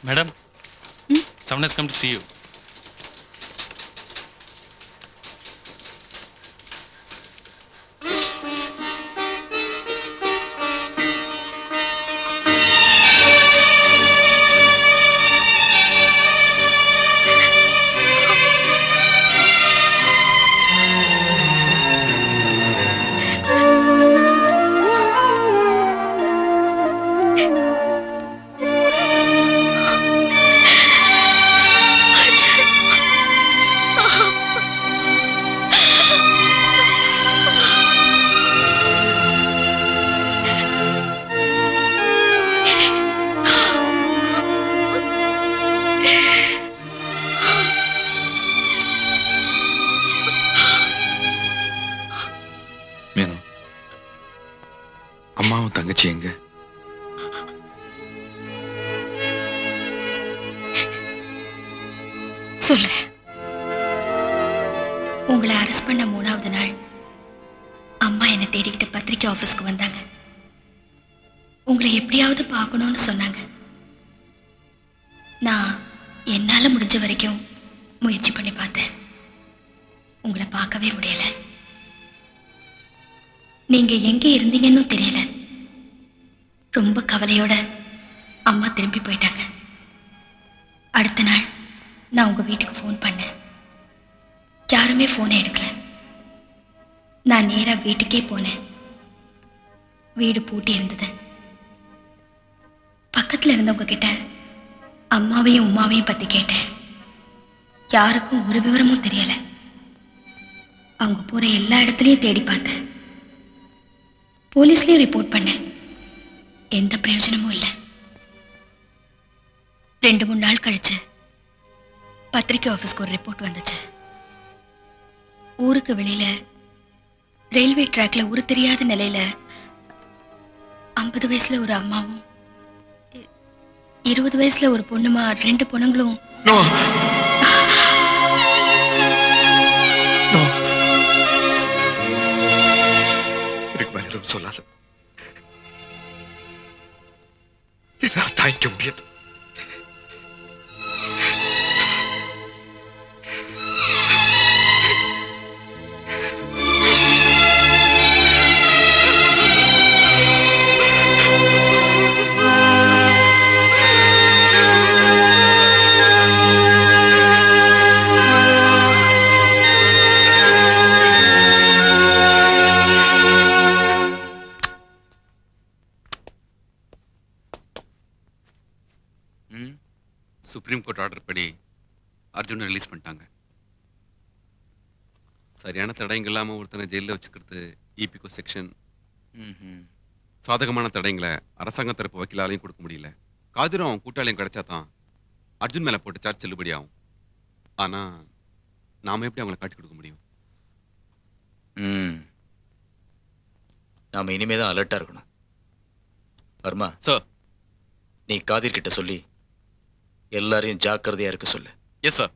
Madam, someone has come to see you. அம்மாவும் தங்கச்சி எங்க? சொல்றேன். உங்களை அரெஸ்ட் பண்ண 3வது நாள் அம்மா என்னை தேடிக்கிட்டு பத்திரிக்கை ஆபீஸ்க்கு வந்தாங்க. உங்களை எப்படியாவது பார்க்கணும்னு சொன்னாங்க. நான் என்னால முடிஞ்ச வரைக்கும் முயற்சி பண்ணி பார்த்தேன். உங்களை பார்க்கவே முடியல. நீங்க எங்க இருந்தீங்கன்னு தெரியல. ரொம்ப கவலையோட அம்மா திரும்பி போயிட்டாங்க. அடுத்த நாள் நான் உங்க வீட்டுக்கு ஃபோன் பண்ணேன். யாருமே ஃபோனை எடுக்கல. நான் நேரா வீட்டுக்கே போனேன். வீடு பூட்டி இருந்தது. பக்கத்துல இருந்தவங்க கிட்ட அம்மாவையும் உமாவையும் பத்தி கேட்டேன். யாருக்கும் ஒரு விவரமும் தெரியல. அவங்க போற எல்லா இடத்துலயும் தேடி பார்த்தேன். போலீஸ்லயும் ரிப்போர்ட் பண்ணேன். எந்த பிரயோஜனமும் இல்லை. 2-3 நாள் கழிச்சு பத்திரிக்கை ஆபீஸ்க்கு ஒரு ரிப்போர்ட் வந்துச்சு. ஊருக்கு வெளியில ரயில்வே ட்ராக்ல ஊரு தெரியாத நிலையில 50 வயசுல ஒரு அம்மாவும் 20 வயசுல ஒரு பொண்ணுமா 2 பொண்ணுங்களும் சொல்லாத. தாங்கிக்க முடியாது. சுப்ரீம் கோர்ட் ஆர்டர் படி அர்ஜுனை ரிலீஸ் பண்ணிட்டாங்க. சரியான தடயங்கள் இல்லாம ஒருத்தனை ஜெயிலில் வச்சுக்கிறது இபிகோ செக்ஷன். சாதகமான தடயங்களை அரசாங்க தரப்பு வக்கீலாலையும் கொடுக்க முடியல. காதிரும் அவன் கூட்டாளியும் கிடைச்சா தான் அர்ஜுன் மேல போட்டு சார்ஜ் செல்லுபடி ஆகும். ஆனா நாம எப்படி அவங்களை காட்டி கொடுக்க முடியும்? நாம இனிமேதான் அலர்ட்டா இருக்கணும். வர்மா சார், நீ காதிர் கிட்ட சொல்லி எல்லாரையும் ஜாக்கிரதையா இருக்க சொல்லு. Yes sir.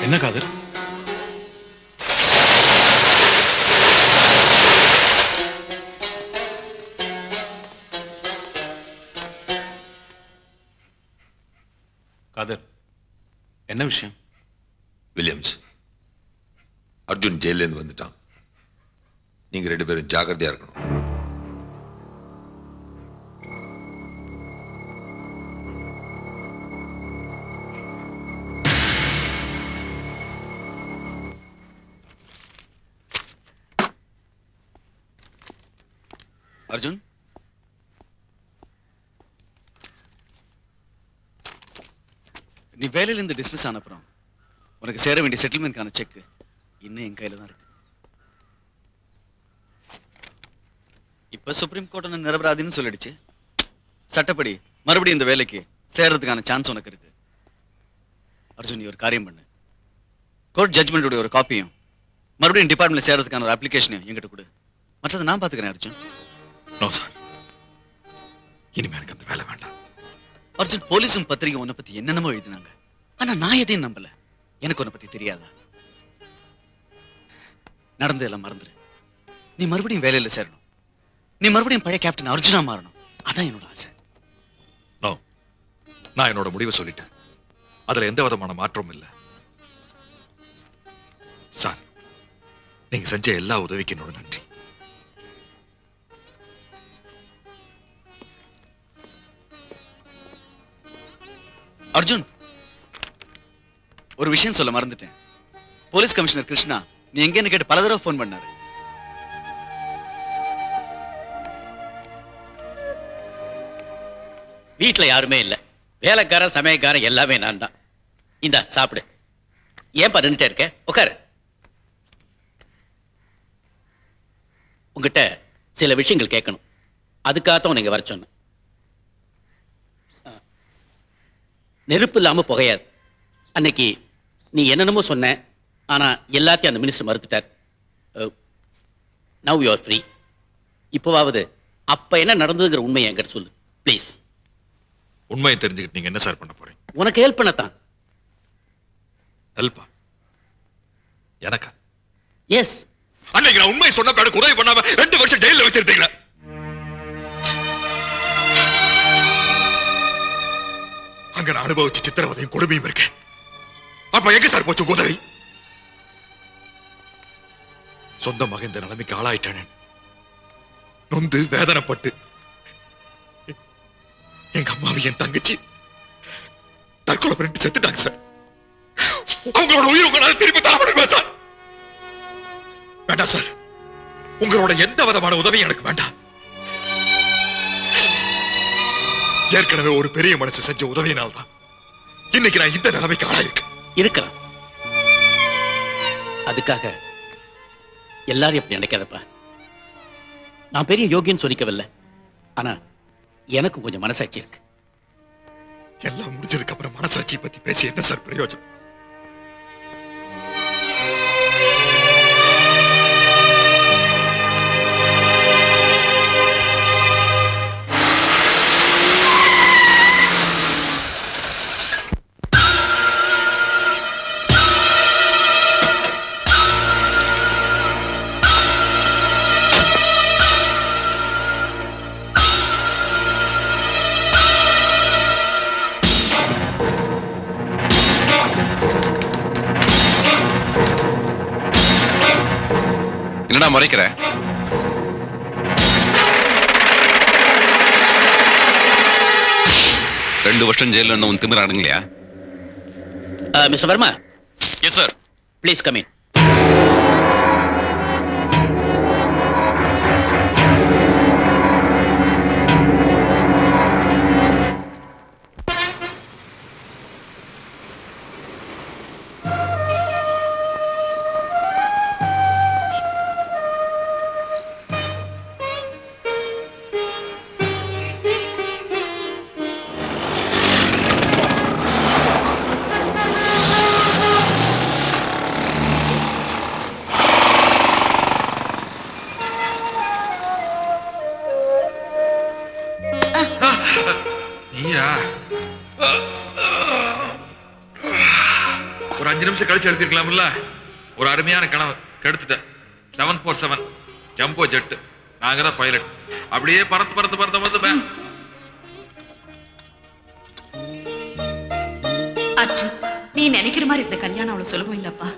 என்ன காதர்? காதர், என்ன விஷயம்? வில்லியம்ஸ், அர்ஜுன் ஜெயில இருந்து வந்துட்டான். நீங்க 2 பேரும் ஜாக்கிரதையா இருக்கணும். அர்ஜுன், நீ வேலையில இருந்து டிஸ்மிஸ் ஆன அப்புறம் உனக்கு சேர வேண்டிய செட்டில்மெண்ட்கான செக் இன்னும் என் கையில தான் இருக்கு. இப்ப சுப்ரீம் கோர்ட் நிரபராதின்னு சொல்லிடுச்சு. சட்டப்படி மறுபடியும் இந்த வேலைக்கு சேர்றதுக்கான சான்ஸ் உனக்கு இருக்கு. அர்ஜுன், நீ ஒரு காரியம் பண்ணு. கோர்ட் ஜட்ஜ்மெண்டோட ஒரு காப்பியும் மறுபடியும் டிபார்ட்மெண்ட்ல சேர்றதுக்கான ஒரு அப்ளிகேஷனையும் என்கிட்ட கொடு. மற்றதை நான் பாத்துக்கிறேன் அர்ஜுன். நோ சார், இனிமே எனக்கு அந்த வேலை வேண்டாம். அர்ஜுன், போலீஸும் பத்திரிகை உன்னை பத்தி என்னென்னமோ எழுதினாங்க. ஆனா நான் எதையும் நம்பல. எனக்கு உன்னை பத்தி தெரியாதா? நடந்ததெல்லாம் மறந்துரு. நீ மறுபடியும் வேலையில சேரணும். நீ மறுபடியும் பழைய கேப்டன் அர்ஜுனா மாறணும். அதான் என்னோட ஆசை. நோ, நான் என்னோட முடிவை சொல்லிட்டேன். அதுல எந்த விதமான மாற்றமும் இல்லை. சார், நீங்க செஞ்ச எல்லா உதவிக்கு என்னோட நன்றி. அர்ஜுன், ஒரு விஷயம் சொல்ல மறந்துட்டேன். போலீஸ் கமிஷனர் கிருஷ்ணா நீ எங்கன்னு கேட்டு பல தடவை போன் பண்ணாரு. வீட்டுல யாருமே இல்ல. வேலைக்காரன் சமயக்காரன் எல்லாமே நான் தான். இந்தா சாப்பிடு. ஏன்பா நின்றுட்டே இருக்க? உட்காரு. உங்ககிட்ட சில விஷயங்கள் கேட்கணும். அதுக்காகத்தான் நீங்க வர சொன்ன. நெருப்பு இல்லாம புகையாது. அன்னைக்கு நீ என்னென்னமோ சொன்ன, ஆனா எல்லாத்தையும் அந்த மினிஸ்டர் மறுத்துட்டார். Now you are free. இப்போவாவது அப்ப என்ன நடந்ததுங்கிற உண்மையை என்கிட்ட சொல்லு ப்ளீஸ். உண்மையை தெரிஞ்சுக்கிட்டு நீங்க என்ன சார் பண்ண போறீங்க? உனக்கு ஹெல்ப் பண்ணத்தான். ஹெல்ப்பா? எனக்கா? எஸ். அன்னைக்கு நான் உண்மை சொன்ன எனக்கு உதவி பண்ணாம 2 வருஷம் ஜெயில வச்சிருந்தீங்களா? அங்க நான் அனுபவிச்ச சித்திரவதையும் கொடுமையும் இருக்கேன். அப்ப எங்க சார் போச்சு உதவி? சொந்த மகன் இந்த நிலைமைக்கு ஆளாயிட்டானே. நொந்து வேதனைப்பட்டு எங்க அம்மாவை என் தங்கச்சி தற்கொலை பண்ணிட்டு செத்துட்டாங்க சார். அவங்களோட உயிர் உங்களால திருப்பி தர முடியுமா சார்? வேண்டாம் சார், உங்களோட எந்த விதமான உதவியும் எனக்கு வேண்டாம். ஏற்கனவே ஒரு பெரிய மனசு செஞ்ச உதவியினால்தான் இன்னைக்கு நான் இந்த நிலைமைக்கு ஆளாயிருக்கேன். இருக்கலாம். அதுக்காக எல்லாரும் எப்படி நினைக்காதப்பா. நான் பெரிய யோகியன்னு சொல்லிக்கவில்லை. ஆனா எனக்கு கொஞ்சம் மனசாட்சி இருக்கு. எல்லாம் முடிஞ்சதுக்கு அப்புறம் மனசாட்சி பத்தி பேசி என்ன சார் பிரயோஜனம்? என்னடா முறைக்கிற? ரெண்டு வருஷம் ஜெயில இருந்த உன் திமிரானுங்களையா? Mister Varma. Yes sir. Please come in. ஒரு 5 நிமிஷம் கழிச்சு எடுத்திருக்கலாம்ல. ஒரு அருமையான கனவு கெடுத்துட்டேன். 747 ஜம்போ ஜெட். நாங்க தான் பைலட். அப்படியே பறந்து வந்து அர்ஜுன், நீ நினைக்கிற மாதிரி இந்த கல்யாணம் அவ்வளவு சுலபம் இல்லப்பா.